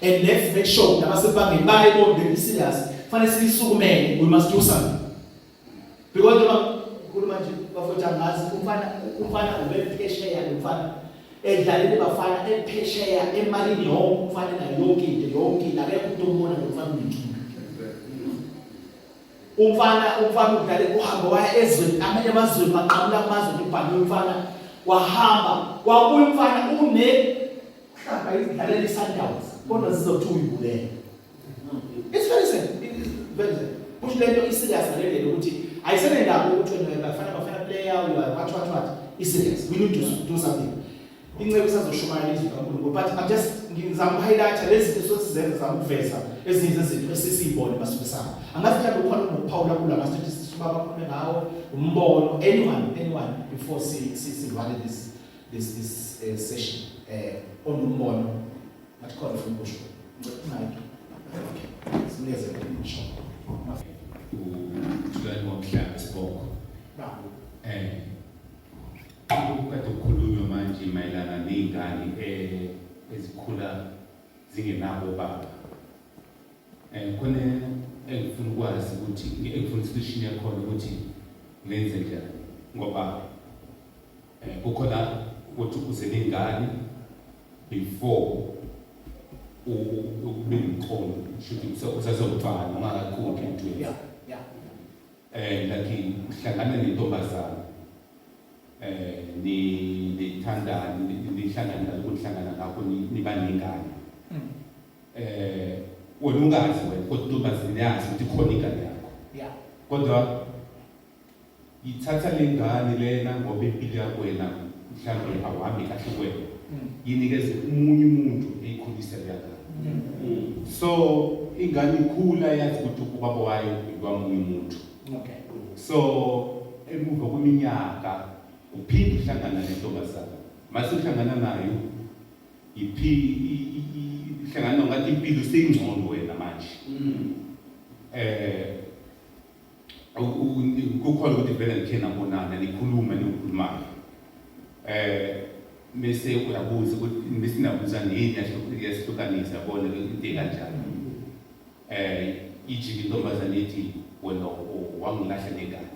And let's make sure that masebangeni bayibone the serious. Fanele sisukumele, we must do something. Because kukhuluma nje bafethu angazi umfana ubephesheya umfana edlalele bafana ephesheya emalini yonke umfana nayo yonke into yonke akekho umuntu ombona umfana unenkinga. Umfana udlale uhamba waya ezweni amanye amazwe maqamula amazwe ibhani umfana wahamba wabuya umfana hlamba izidlalela iSundowns kodwa zizothi uyibulele. It's very simple. It is very simple. Push lento iserious ngalelo ukuthi ayisenendaba ukuthi wena bafana player what is serious. We need to do something. Incebe isazoshumayela izwi kaNkulunkulu but I'm just ngizama highlight lezi zinto sizenza zamuveza ezinye zezinto esisibone basifisana. Angathi mhlawumbe ukhona noPaul kula masithi sisuba bakhulume ngawo umbono anyone before sivale this session on umbono at call from Bush. Right. Okay. Sinikeze insho. Tulani wamhlaba siboko. Ukade ukukhulunywa manje mayelana nezingane ezikhula zingenabo baba. Khona engifuna ukwazi ukuthi engifuna solution yakhona ukuthi ngenze njani ngoba kukhona ukuthi uzeningane before ube nomqondo shothi usazobufana ungakakhuli into. Lakini uhlangana nentombazana nithandana nihlangana ukuhlangana ngakho nibaningane wena ungazi wena kodwa intombazana yazi ukuthi khona ingane yakho kodwa ithatha lengane lena ngoba impilo yakho wena mhlawumbe awahambi kahle wena yinikeze umunye umuntu eyikhulisa yakho. So ingane ikhula yazi ukuthi ubaba wayo ikwamunye umuntu. Okay. So emuva kweminyaka uphinde uhlangana nentombazana mase uhlangana nayo ihlangana ngathi impilo seyingcono wena manje. Kukhona ukuthi vele nikhena bonana nikhuluma nikhulumayo bese uyabuza ukuthi besinabuza nini yasihlukanisa yabona into kanjani. Ijike intombazana ethi wena wangilahla negane.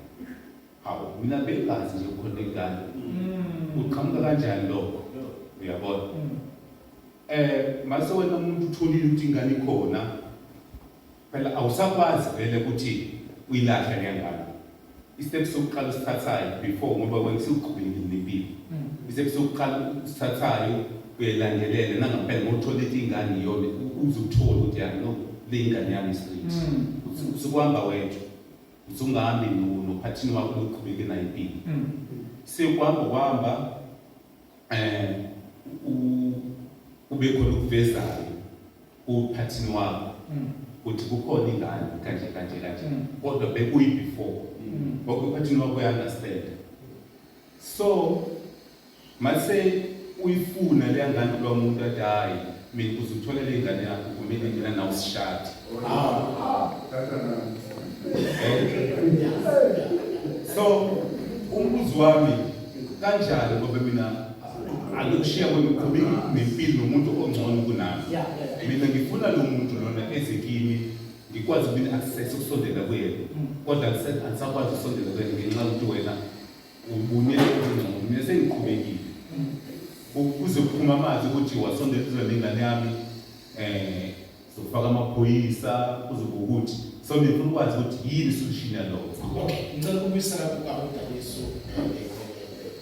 Hawu mina bengazi nje ukhona igane. Uqhamuka kanjani lokho? Uyabona? Mase wena umuntu utholile ukuthi ingane ikhona phela awusakwazi vele ukuthi uyilahle ngengane. Istep sokuqala usithathayo before ngoba wena sikuqhubekile nempilo. Istep sokuqala usithathayo uyelandelela nangampela ngothola ukuthi ingane iyona uzuthola ukuthi yani no le ingane yami straight. Usukuhamba wethu. Usungahambi nophathini wakho lokuqhubeka nayo impilo. Sekuhamba ube khona ukuvezayo uphathini wakho ukuthi kukhona ingane kanje kodwa bekuyi before ngoba uphathini wakho uyaunderstand. So mase uyifuna le ngane kulo muntu athi hayi mina uzuthola le ngane yakho kumele ngina nawo sishade. So umbuzo wami kanjalo ngoba mina akushiya kweqhubeka nempilo nomuntu ongcono kunami. Mina ngifuna lo muntu lona ezekini ngikwazi ukubina access ukusondela kuyena kodwa angisakwazi ukusondela kuyena ngenxa yokuthi wena ubunye ongcono mina sengiqhubekile. Ukuze kuphuma amazi ukuthi wasondela lengane yami sokufaka amaphoyisa kuzoba ukuthi so ngifuna ukwazi ukuthi yini solution yalokho. Okay, ngicela ukubuyisela kukaBaba Yesu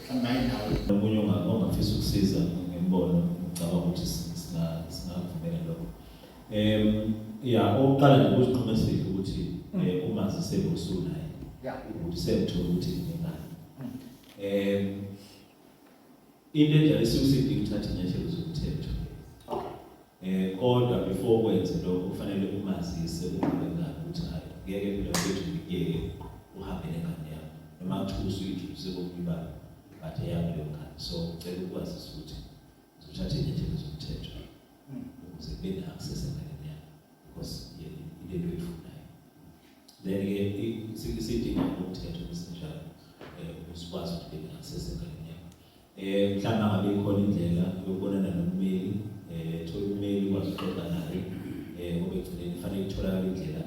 hlangana nawe. Omunye ongafisa ukusiza ngembono ngicabanga ukuthi singavumela lokho. Oqala nje ukuziqinisekisa ukuthi umazi sebusunayo. Ukuthi semthola ukuthi ingane. Into enjalo sikusidinga ukuthatha inyathelo zomthetho. Kodwa before kwenze lokho kufanele umazise ukubengana ukuthi hayi ngeke phela kwethu ngiyeke uhambe nengane yakho noma kuthusa uyijuse kokuba bathe yakho leyo ngane. So ucela ukwazisa ukuthi uzothatha inyathelo zomthetho ukuze kube na-access enganeni yakho because into oyifunayo. Then-ke sidinga umthetho esinjalo usikwazi ukuthi kube na-access enganeni yakho. Mhlawumbe ngabe ikhona indlela yokubonana nommeli thola ummeli ukwazi ukuxoxa naye ngoba ekugcineni kufanele itholakale indlela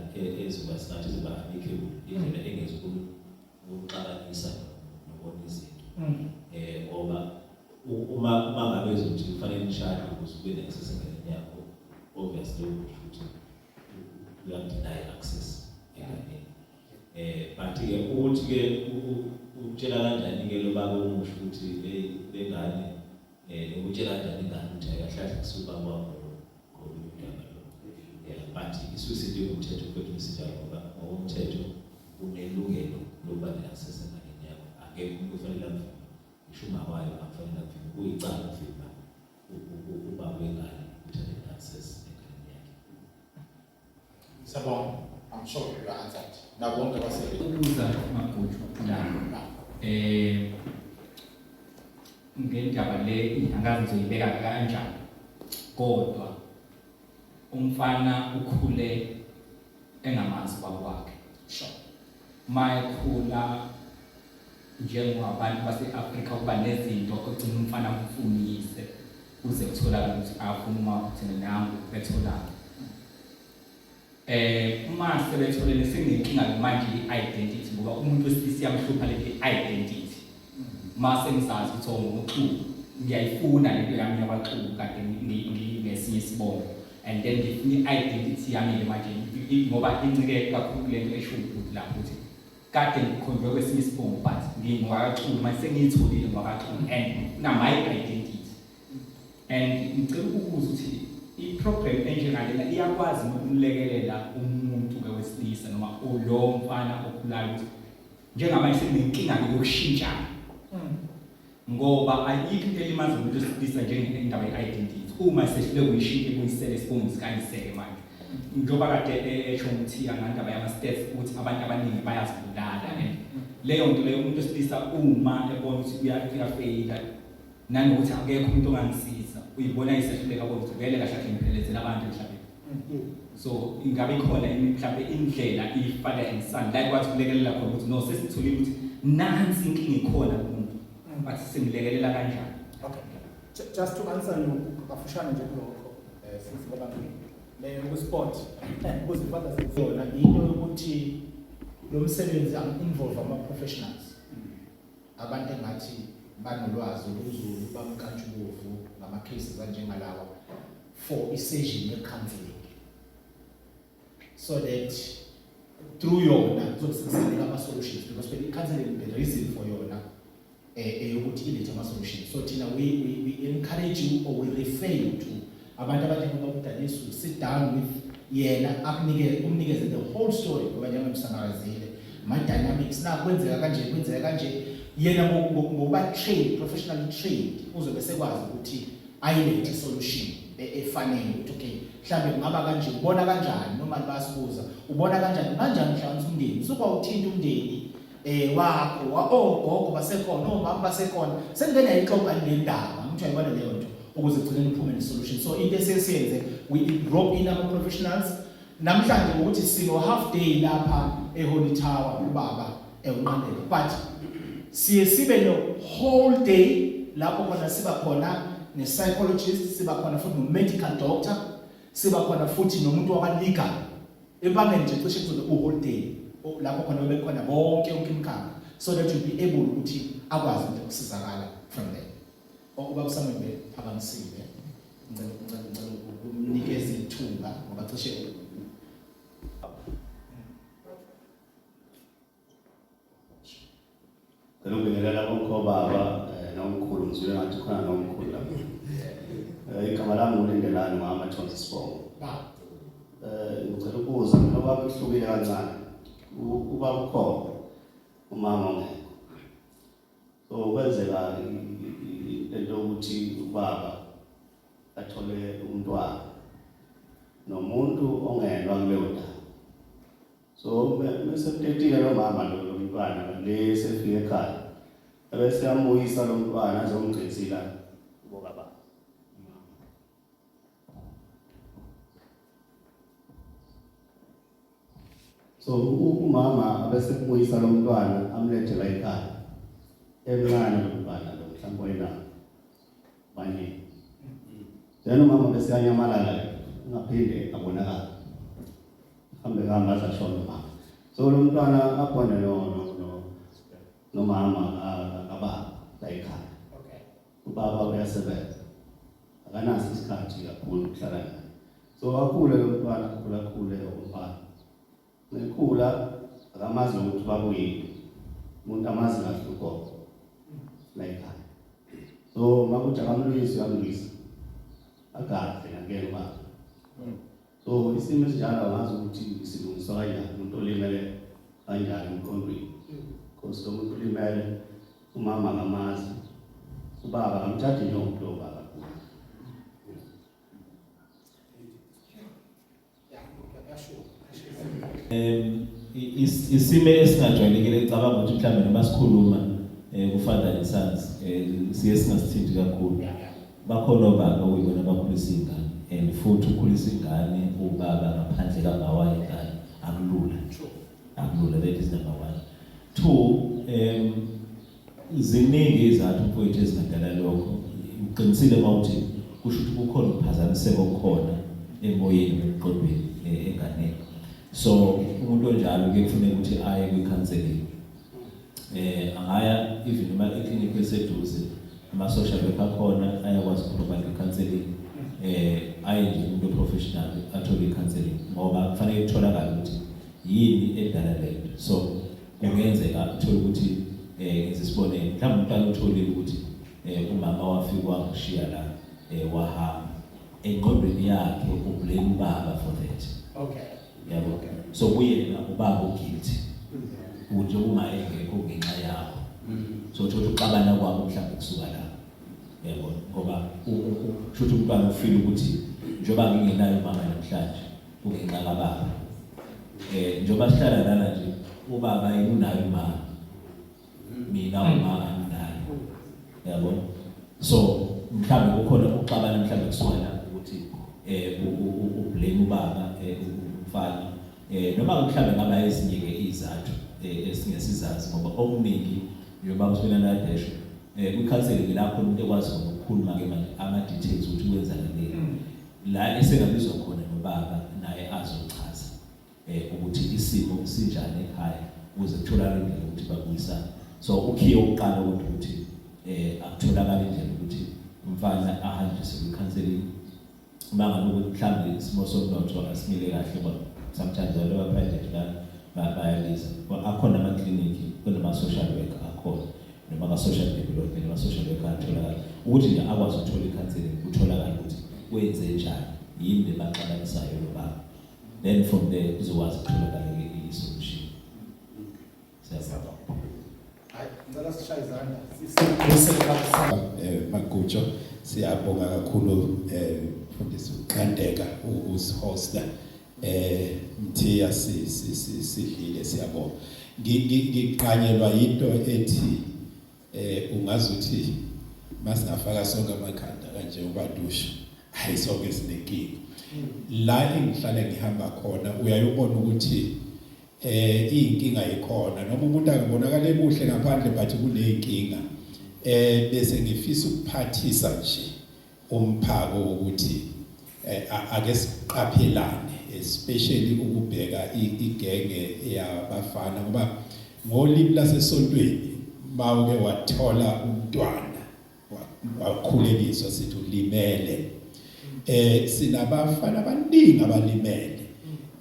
ezoba singathi izoba amicable, indlela engezukuxabanisa nokubona izinto. Ngoba uma ngabe ezothi kufanele nishade ukuze ube ne-access enganeni yakho, obviously ukuthi uyam-deny access enganeni. But-ke ukuthi-ke utshela kanjani-ke lo baba omusha ukuthi bengane ukutshela kanjani ingane ukuthi ayikahlahla kusuka kwakho ngoludaba lo. But isuicide yomthetho kwethu sinjalo ngoba ngokomthetho unelungelo lokuba ne-access enganeni yakho. Angeke umuntu kufanele amvime, ngisho umakwayo akufanele amvime, kuyicala ukuvimba ubaba wengane ukuthi abe ne-access enganeni yakhe. Sabona, I'm sure you answered. Now bonke basebenza. Ukuza magutshu la. Ngendaba le angazi ngizoyibeka kanjani. Kodwa umfana ukhule engamazi kwakwakhe. Sure. Mayekhula njengabantu base-Afrika kuba nezinto ogcina umfana umfunise uze kutholakala ukuthi afuna thina nangu betholakala. Uma sebetholele sinenkinga manje i-identity ngoba umuntu wesilisa yamhlupha le identity. Mase ngisazi ukuthi ngokuxuku ngiyayifuna lento yami yabaxuku kade ngesinye isibongo, and then ngifuna i-identity yami manje ngoba incike kakhulu lento esho ukuthi la ukuthi kade ngikhonjwe kwesinye isibongo but ngingwakaxuku manje sengiyitholile ngwakaxuku and na my identity. And ngicela ukubuza ukuthi i-program enjengalela iyakwazi nokumlekelela umuntu wesilisa noma lo mfana okhulayo ukuthi njengamanje senenkinga yokushintsha ngoba ayikho into elimaza umuntu wesilisa njengendaba ye-identity uma sehlule kuyishintsha kuyisele isibongo sikayiseke manje njengoba kade esho ukuthi ngandaba yama-steps ukuthi abantu abaningi bayazibulala and leyo nto leyo umuntu wesilisa uma ebona ukuthi uyafeyila nanokuthi akekho umuntu ongangisiza uyibona isehluleka ukuthi vele kahle ngiphelezela abantu emhlabeni. So ingabe khona mhlawumbe indlela ifana insani la kwathi kulekelela khona ukuthi no sesitholile ukuthi nansi inkinga ikhona kumuntu but simlekelela kanjani. Okay. Just to answer you kafushane nje kulokho sisi babangani le ku-sport ukuzifata sezona into yokuthi lo msebenzi am-involve ama-professionals abantu engathi banolwazi olunzulu bamkantshubovu ngama-cases anjengalawa for i-session ye-counseling so that through yona kuzokusikisalela ama-solutions because i-counseling the reason for yona eyokuthi ilethe ama-solutions. So thina we encourage you or we refer you to abantu abanjengoba uDanisu sit down with yena umnikeze the whole story ngoba njengoba msangarazile ma-dynamics na kwenzeka kanje yena ngoba trained, professionally trained uzobe sekwazi ukuthi ayilethe solution efanele ukuthi okay mhlambe kungaba kanje ubona kanjani noma basibuza ubona kanjani mhlawumbe umndeni sokuba uthinta umndeni wakho ogogo basekhona omama basekhona sengena ixoxa lendaba ukuthi ayibona leyo nto ukuze kugcine uphume ne-solution. So into esesiyenze we drop in ama-professionals namhlanje ukuthi sino half day lapha eHoly Tower ubaba uNqandeka but sibe no whole day lapho khona siba khona ne-psychologist, siba khona futhi no-medical doctor, siba khona futhi nomuntu waka-legal ebangeni nje cishe kuzobe u-whole day lapho khona bebekhona bonke umkhakha so that you'll be able ukuthi akwazi ukusizakala from there. Ubaba uSamuel phakamisile ngicela ukunikeza ithuba ngoba cishe Ngibingelela bonke obaba nomkhulu ngizwe ngathi khona nomkhulu lapha. Igama lami uLendelani mama Thonsi Sibongo. Ngicela ukubuza ngoba kuhlukile kancane. Ubaba ukhona umama ongekho. So kwenzeka into ukuthi ubaba athole umntwana nomuntu ongenwa kuleyo ndawo. So bese kutetile lo mama lo mntwana le sefike ekhaya bese yamuyisa lo mntwana azomgcitsila ngoba baba so umama bese kumuyisa lo mntwana amlethe la ekhaya emncane lo mntwana lo mhlawumbe wena manje then umama bese yanyamalala ngaphinde abonakala hambe kama azashona mama so lo mntwana abone no mama akaba la ekhaya ubaba uyasebenza akanaso isikhathi kakhulu ukuhlala naye so akhule lo mntwana akhule umfana nekhula akamazi ukuthi babuyile umuntu amazi kahle ugogo la ekhaya so makuthi akamlwisi akade ngeke ubaba so isimo esinjalo angazi ukuthi silungiswa kanjani umuntu olimele kanjani emqondweni because lo muntu olimele umama akamazi ubaba amthathe njengomuntu obaba isime esingajwayelekile ecabanga ukuthi mhlawumbe noma sikhuluma kufather and sons siye singasithinti kakhulu bakhona obaba uyibona bakhulisa ingane and futhi ukhulisa ingane ubaba ngaphandle kabawaye ingane akulula that is number 1 2 ziningi izathu mfowethu ezingadala lokho uqinisile mawuthi kusho ukuthi kukhona ukuphazamiseka okukhona emoyeni emqondweni enganeni so umuntu onjalo kufanele ukuthi aye kwi-counseling angaya even noma eklinikhi eseduze ama-social worker akhona ayakwazi ukuprovide i-counseling aye nje umuntu professional athole i-counseling ngoba kufanele kutholakale ukuthi yini edala lento so kungenzeka uthole ukuthi ngisibonele mhlawumbe umntwana utholile ukuthi umama wafika wakushiya la wahamba engqondweni yakhe ublame ubaba for that yabo so kuyena ubaba uguilty ukuthi uma engekho ngenxa yakho so uthola uxabana kwabo mhlawumbe kusuka la yabo ngoba ushuthi umntwana ufeel ukuthi njoba ngingenayo mama namhlanje kungenxa kababa njoba sihlala lana nje ubaba yena unayo mama mina umama nginayo yabo so mhlawumbe kukhona uxabana mhlawumbe kusuka la ukuthi ublame ubaba umfana noma mhlawumbe ngaba ezinye izathu esingesizazi ngoba okuningi njengoba usibona la dash kwi-counseling lapho umuntu ekwazi ukukhuluma ke manje ama-details ukuthi kwenzakaleni la esengabizwa khona nobaba naye azochaza ukuthi isimo sinjani ekhaya ukuze kutholakale indlela ukuthi babuyisane so ukhiye oqala ukuthi akutholakala indlela ukuthi umfana ahanjiswe kwi-counseling mangabe ukuthi mhlawumbe isimo somnotho asimile kahle ngoba sometimes abantu private bayaliza akhona amakliniki kunama-social worker akhona noma ama-social development ama-social worker atholakala ukuthi nje akwazi ukuthola i-counseling kutholakala ukuthi wenze njani yini le baxabanisayo nobaba then from there uzokwazi ukutholakala i-solution. Siyabonga. Ngicela sishaye izandla Magutsho siyabonga kakhulu mfundisi uqandeka usihosta mthiya sidlile siyabonga ngiqanyelwa into ethi ungazuthi masingafaka sonke amakhanda kanje ubadusha hayi sonke sinenkinga la engihlala ngihamba khona uyayibona ukuthi inkinga ikhona noma umuntu akubonakala ebuhle ngaphandle but kuneyinkinga bese ngifisa ukuphathisa nje umphako ukuthi ake siqaphelane especially ukubheka igenge yabafana ngoba ngolimi lasesontweni mawuke wathola umntwana wakhuleliswa sithi ulimele sinabafana abaningi abalimele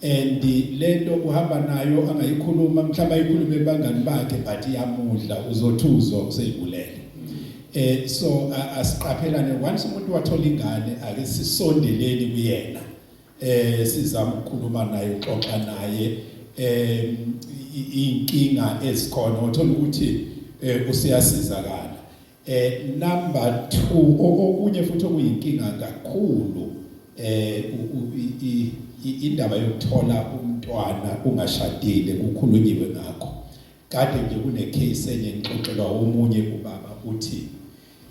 and lento uhamba nayo angayikhuluma mhlawumbe ayikhulume ebangani bakhe but iyamudla uzothuzwa useyibulele so asiqaphelane once umuntu wathola ingane ake sisondeleni kuyena sizama ukukhuluma naye uxoxa naye inkinga ezikhona uthola ukuthi usiyasizakala number 2 okunye futhi okuyinkinga kakhulu indaba yokuthola umntwana ungashadile kukhulunyiwe ngakho kade nje kune case enye ngixoxelwa omunye ubaba uthi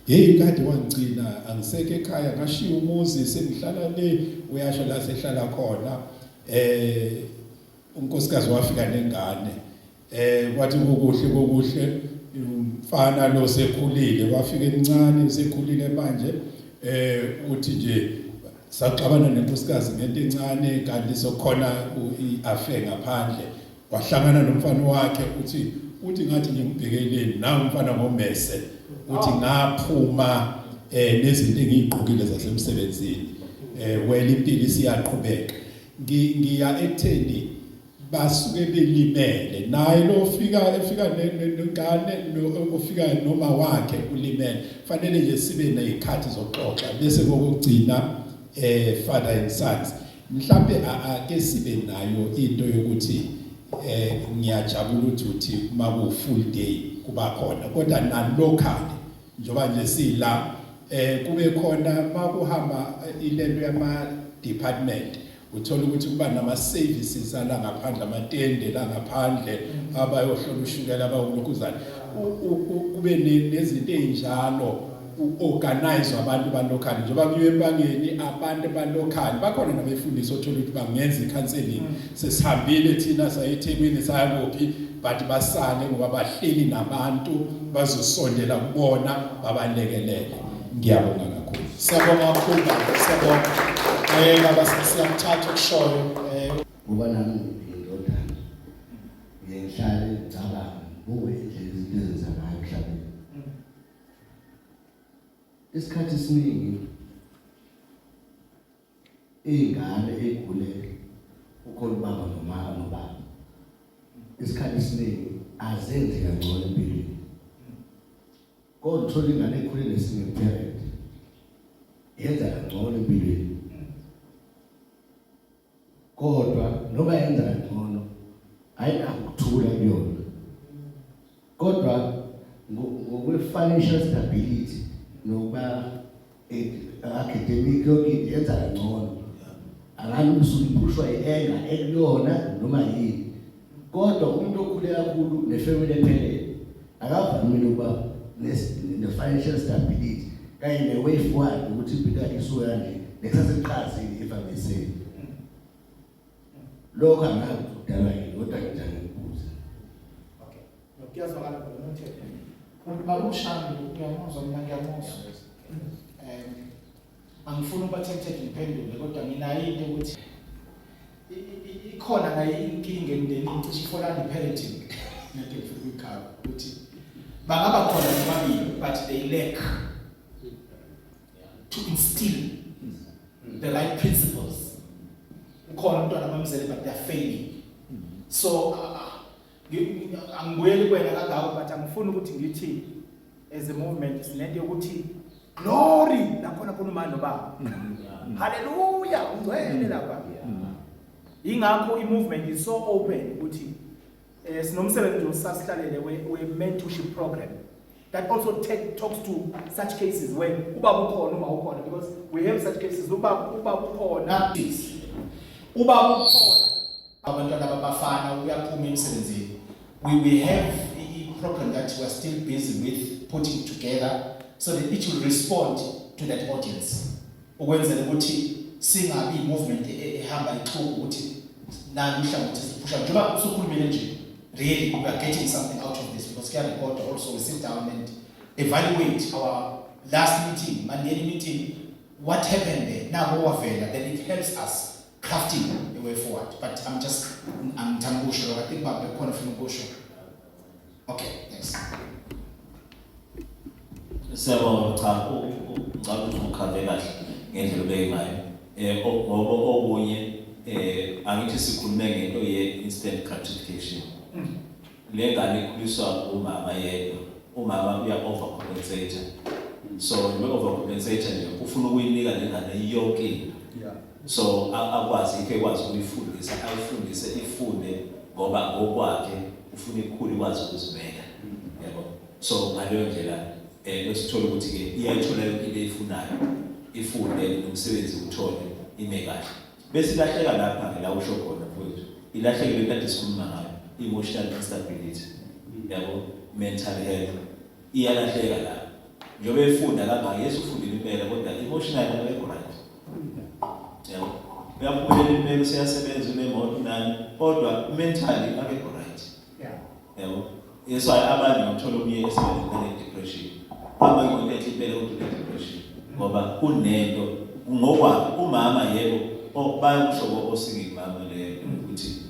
hey kade wangcina angiseke ekhaya ngashiya umuzi sengihlala le uyasho la sehlala khona unkosikazi wafika nengane kwathi kokuhle umfana lo sekhulile wafika emncane sekhulile manje uthi nje saxabana nenkosikazi ngento encane kanti sokhona iaffair ngaphandle wahlangana nomfana wakhe uthi ngathi ngibhekeleni na umfana ngomese uthi ngaphuma nezinto engiyigqokile zasemsebenzini well impilo isiyaqhubeka ngiya ekutheni basuke belimele naye lo efika nengane ofika noma wakhe ulimele fanele nje sibe nezikhathi zoxoxa bese kokugcina father and sons mhlambe ake sibe nayo into yokuthi ngiyajabula ukuthi maku full day kuba khona kodwa nalocal njoba nje sila kube khona makuhamba ilento yama department uthola ukuthi kuba nama services ala ngaphandle amatende la ngaphandle abayohlola ushukela abakulokuzana kube nezinto ezinjalo organize abantu balocal njengoba kuyiwe empangeni abantu balocal bakhona nabefundisi othola ukuthi bangenza icounseling sesihambile thina sayeThekwini sayakuphi but basale ngoba bahleli nabantu bazosondela kubona babalekelele ngiyabonga kakhulu Siyabonga kakhulu baba, siyabonga. Baba siyamthatha ukushoyo ngoba nami ngiyindodana ngihlale ngicabanga buwe izinto ezenzakalayo emhlabeni. Isikhathi esiningi ingane egule ukhona baba noma isikhathi esiningi azenze kangcono empilweni. Kodwa uthola ingane ekhule nesingle parent yenza kangcono empilweni. Kodwa noba yenza kangcono ayinakuthula kuyona. Kodwa ngokwe financial stability nokuba academic yonke yenza kangcono. Akani usulipushwa yenga ekuyona noma yini. Kodwa umuntu okhule kakhulu nefamily ephelele akavamile ukuba ne-financial stability kanye ne-way forward ukuthi impilo yakhe isuke kanje nekusasekuqaleni evamisile. Lokho angazi ukudalwa yini kodwa njani ngibuza. Okay. Ngiyazwakala kodwa nothele. Babushambi uyamuzwa mina ngiyamuzwa. Angifuni ukuba tempted ngiphendule kodwa nginayo into ukuthi ikhona nayo inkinga emndenini cishe ifolana parenting nento efuna ukuyikhaba ukuthi bangaba khona nababili but they lack to instill the right principles. Ukhona umntwana abamzele but they are failing. So angibuyeli kwena kangako but angifuni ukuthi ngithi as a movement sinento yokuthi glory nakhona khona umando baba. Hallelujah ungcwele lapha. Ingakho i-movement is so open ukuthi sinomsebenzi osasihlalele we mentorship program that also talks to such cases when ubaba ukhona uma ukhona because we have such cases ubaba ukhona ubaba ukhona abantwana babafana uyaphuma emsebenzini. We have a program that we are still busy with putting together so that it will respond to that audience. Ukwenzela ukuthi singabi movement ehamba ixhuku ukuthi nani mhlawumbe sipusha njengoba usukhulumile nje really we are getting something out of this because care record also we sit down and evaluate our last meeting, Monday meeting, what happened there. Now wavela, then it helps us crafting a way forward. But I'm Tambusho, I think about the corner from Gosho. Okay, thanks. Siyabonga cha ngicabanga ukuthi ukhave kahle ngendlela obeke ngayo ngoba okunye angithi sikhulume ngento ye instant gratification. Le ngane ikhuliswa umama yedwa, umama uya overcompensate, so we overcompensate nje ufuna ukuyinika le ngane yonke, so akwazi ikwazi ukuyifundisa ayifundise ifunde ngoba ngokwakhe ufuna ikhulu ikwazi ukuzimela, yabo. So ngaleyo ndlela lesithola ukuthi ke iyayithola yonke into eyifunayo, ifunde nomsebenzi uthole ime kahle. Bese ilahleka lapha la usho khona mfowethu, ilahlekile kade sikhuluma ngayo, emotional instability, yabo, mental health iyalahleka la. Njobe efunda kangaka Yesu ufundile impela kodwa emotional akekho right. Yabo. Uyaphumelela impela useyasebenza unemoto nani kodwa mentally akekho right. Yabo. Yesu abanye ngothola umye esebenza ne depression. Abanye ngothethe impela ukuthi depression ngoba kunento ngoba umama yebo bayakusho osingimama le ukuthi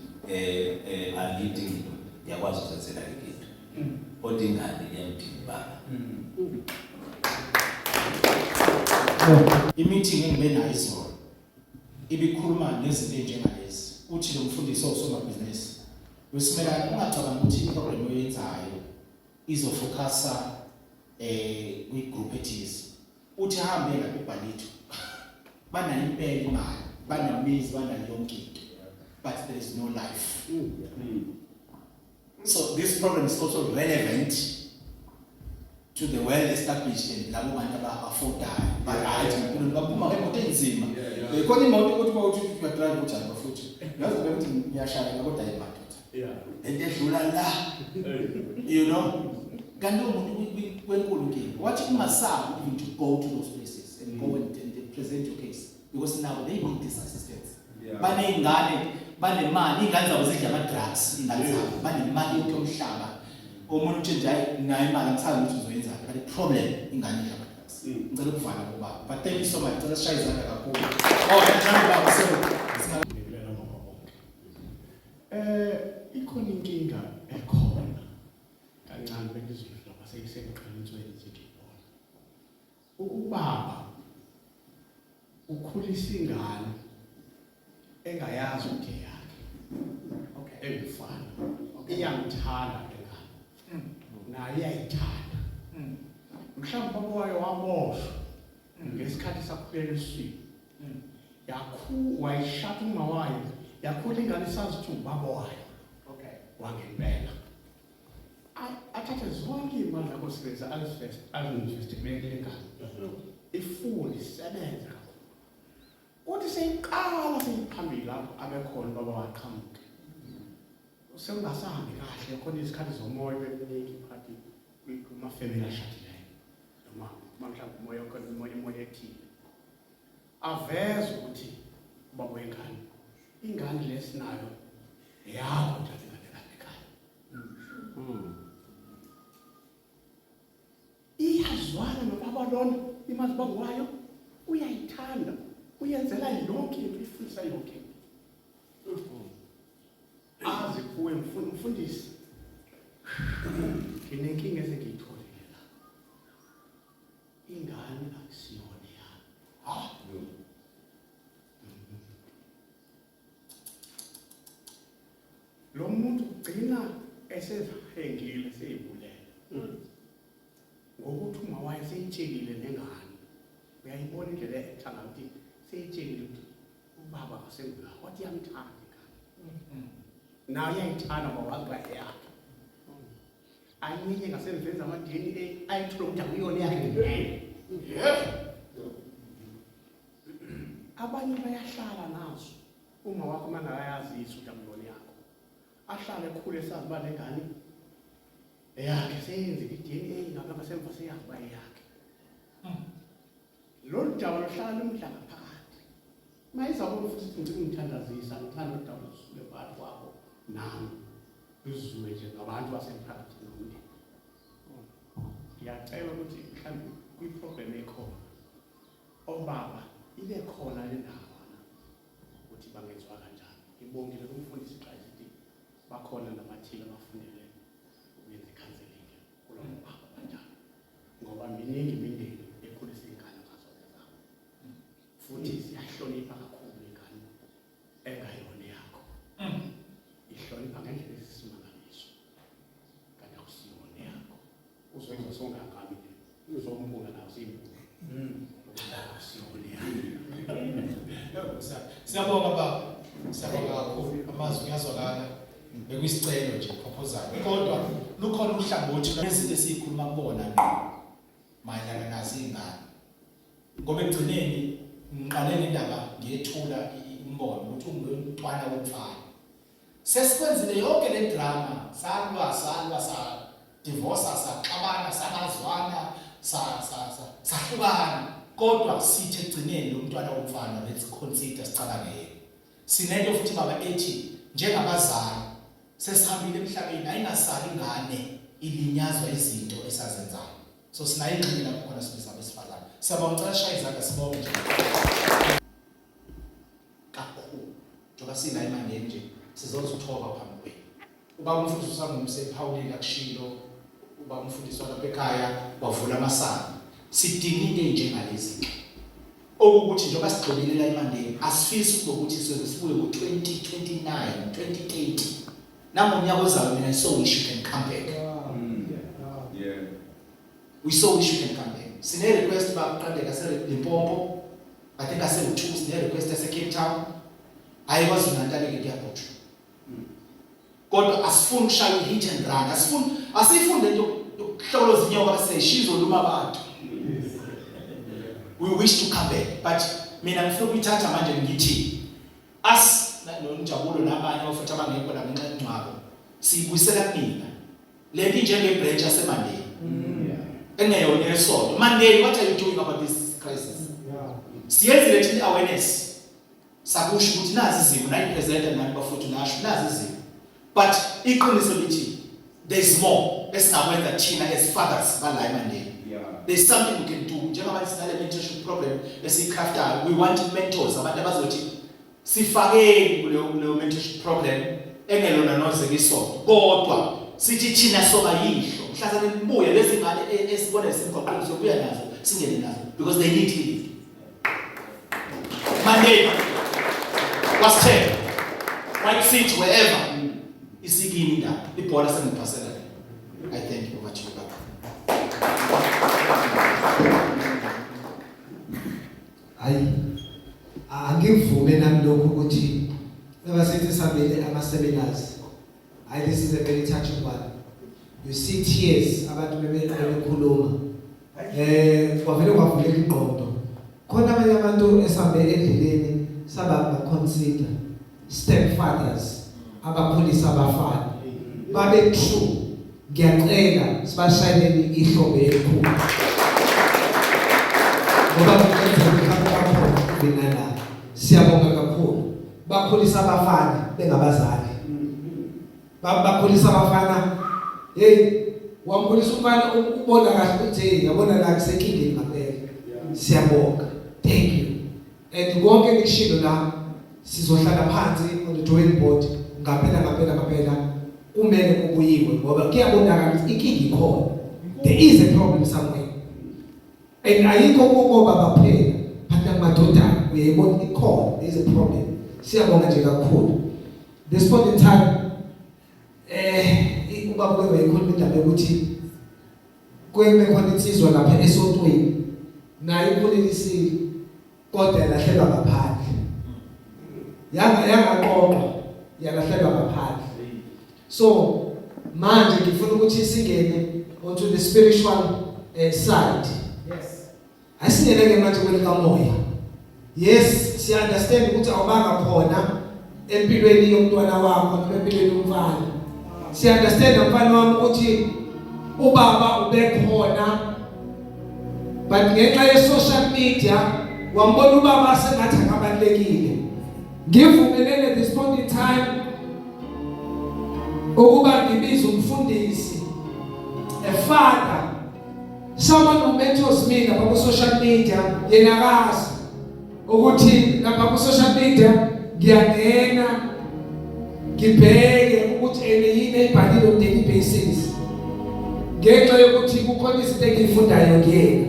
angidingi yakwazi ukuzenzela into kodwa ingane iyamdinga baba. I-meeting engibe nayo izolo ibikhuluma nezinto ezinjengalezi. Uthi lo mfundisi osomabhizinisi wesimela ungacabanga ukuthi i-program oyenzayo izofocusa kwi-group ethize. Uthi hambe lapha eBhalito banayo impela imali, banemizi, banayo yonke into, but there is no life. So this program is also relevant to the well-established and labo bantu aba-affordayo. Barayithi ngempilo baphuma ngemoto enzima. Khona imoto ukuthi bawuthi uyadrive ujani bafuthi. Yazi ukuthi ngiyashaya kodwa ayimadoda. Into edlula la. You know? Kanti umuntu wenkulu inkinga. Wathi ungasabi even to go to those places and go and present your case because now they need this assistance. Baneyingane, banemali, ingane zabo zidla ama-drugs, ingane zabo, banemali yomhlaba. Omuntu uthi nje nayo imali angisazi ukuthi uzoyenza but the problem ingane idla ama-drugs. Ngicela ukuvala kubaba. But thank you so much. Ngicela sishaye izandla kakhulu. Ngiyajabula baba Ngibingelela ngoma bonke. Ikhona inkinga ekhona. Kancane bekuzifika baseyisemqhanisweni zithi bona. Ubaba ukhulisa ingane engayazi ukuthi yakhe. Okay, emfana. Iyamthanda ingane. Naye uyayithanda. Mhlawumbe baba wayo waboshwa ngesikhathi sakuphelela isiko. Wayishaka uma wayo. Yakhula ingane isazi ukuthi ubaba wayo. Okay, wangempela. Athathe zonke imali zakho sibeza azinvest ekule ngane. Ifuni isebenza. Uthi seyiqala seyiphambili lapho abekhona baba waqhamuka. Usengasahambi kahle khona isikhathi zomoya bekunike iphathi kuma-family ashadileyo. Noma mhlawumbe umoya khona imoya ethile. Aveze ukuthi ubaba wengane ingane lesinayo yakho nje ingane ekhaya. Iyazwana nobaba lona imazi bangwayo uyayithanda uyenzela yonke into ifundisa yonke into. Azi kuwe mfundisi nginenkinga esengiyitholile la. Ingane akusiyona yami. Lo muntu ugcina esezahengile seyibulele. Ngokuthi uma waye seyitshekile nengane. Uyayibona indlela ethanga ukuthi seyitshekile ukuthi ubaba akasengula wathi yamthanda ingane. Naye uyayithanda ngoba wazi kahle yakhe. Ayinye ngasemvenza ama-DNA ayithola ukuthi akuyona yakhe ngempela. Abanye bayahlala nazo uma wakho manje ayazi ukuthi akuyona yakho. Ahlale ekhule esazi uba le ngane yakhe seyenze i-DNA ngapha semva seyazi uba yakhe. Lolu daba luhlala lumdla ngaphakathi. Mayizabona futhi ukuthi ngithandazisa ngithanda udaba lusuke phakathi kwabo nami. Luzwe nje ngabantu basemphakathini nomndeni. Ngiyacela ukuthi mhlawumbe kwi-program ekhona obaba ibe khona le ndaba ukuthi bangenzwa kanjani. Ngibongile kumfundisi Xayisithi bakhona nabathile abafundele ukwenza i-counseling kulo baba kanjani. Ngoba miningi imindeni ekhulisa ingane ngazo zabo. Futhi siyahlonipha kakhulu ingane engayona yakho. Ihlonipha ngendlela esisimangaliso. Kanti akusiyona yakho. Uzoyenza sonke ngami uzombunga nawo simbuka. Siyabonga baba. Siyabonga kakhulu. Amazwi ngiyazwakala. Bekuyisicelo nje proposal. Kodwa lukhona uhlangothi lezinto esikhuluma kubona ngqo mayelana nazo ingane. Ngoba egcineni ngiqale ngendaba ngiyethula imbono ukuthi ungumntwana womfana. Sesikwenzile yonke le drama, salwa sa divorce saxabana samazwana sahlukana. Kodwa sithi egcineni lo mntwana womfana let's consider sicabange. Sinento futhi baba ethi njengabazali sesihambile emhlabeni ayingasali ingane ilinyazwa izinto esazenzayo. So sinayo ingxenye lapho khona sibizaba besifazane. Siyabonga shaya izandla sibonge nje. Kakhulu. Njoba sina imali nje sizozithoba phambi kwenu. Ubaba umfundisi usangumse ePaulini akushilo, ubaba umfundisi walapha ekhaya wavula amasango. Sidinga into enjengalezi. Okuthi njoba sigxilile la imali asifisi ukuthi sizobuye ku2029, 2030. Namonyaka ozayo mina so wish you can come back. Yeah. We so wish you can come back. Sine request baqandeka Limpopo. I think I said 2 sine request ase Cape Town. Ayikwazi uNatali ke airport. Kodwa asifuni ushaya hit and run. Asifunde into yokuhlolo zinyoka bese shizo luma abantu. We wish to come back, but mina ngifuna ukuyithatha manje ngithi noNjabulo nabanye abafuthi abangekho la ngenxa yencwabo siyibuyisela kumina lento njenge branch yaseMandeni engeyona yesonto. Mandeni, what are you doing about this crisis? Siyenzile thina awareness sakusho ukuthi nazi izimo nayi presenter nani bafuthi nasho nazi izimo, but iqiniso lithi there is more esingakwenza thina as fathers bala eMandeni. There's something we can do. Njengoba sinale mentorship program esiyicraftayo, we want mentors abantu abazothi sifakeni kuleyo mentorship program engelona noze ngisonto kodwa sithi thina soba yihlo mhlazane nibuye lezi ngane esibona esemgwaqweni sokuya nazo singene nazo because they need healing. Monday was 10 White City wherever isikini nda ibhola sengipasela. I thank you over to you. Angivume nami lokho ukuthi abasithi sabele ama-seminars. This is a very touching one. You see tears abantu bebekhuluma. Kwavele kwavuleka ingqondo. Khona abanye abantu esambe endleleni consider stepfathers abakhulisa abafana. Babe true. Ngiyacela sibashayeleni ihlobo elikhulu. Ngoba benala siyabonga kakhulu bakhulisa abafana bengabazali bakhulisa abafana wamkhulisa umfana ubona kahle ukuthi yabona la kusekindeni ngaphela siyabonga thank you and konke nikushilo la sizohlala phansi on the drawing board ngaphela kumele kubuyiwe ngoba kuyabonakala ukuthi inkingi ikhona there is a problem somewhere and ayikho ngoba baphela madodana uyayibona ikhona there is a problem. Siyabonga nje kakhulu this point in time ubaba kwewe ikhuluma indaba yokuthi kweme khona insizwa lapha esontweni nayo ikhulelisile kodwa yalahlelwa ngaphandle yangaqoqwa yalahlelwa ngaphandle. So manje ngifuna ukuthi singene onto the spiritual side. Yes. Asingeleke manje kwelikamoya. Yes, si understand ukuthi awubanga khona empilweni yomntwana wakho empilweni yomfana. Si understand umfana wami ukuthi ubaba ubekhona but ngenxa ye social media wambona ubaba sengathi akabalekile. Ngivumelene at this point in time ukuba ngibiza umfundisi a father someone who mentors me lapha ku social media yena akazi ukuthi lapha ku social media ngiyangena ngibheke ukuthi yini ebhalile on daily basis ngenxa yokuthi kukhona izinto engifundayo ngiyena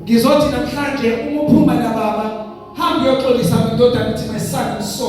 ngizothi namhlanje uma uphuma la baba hambe uyoxolisa indoda ukuthi my son is sorry.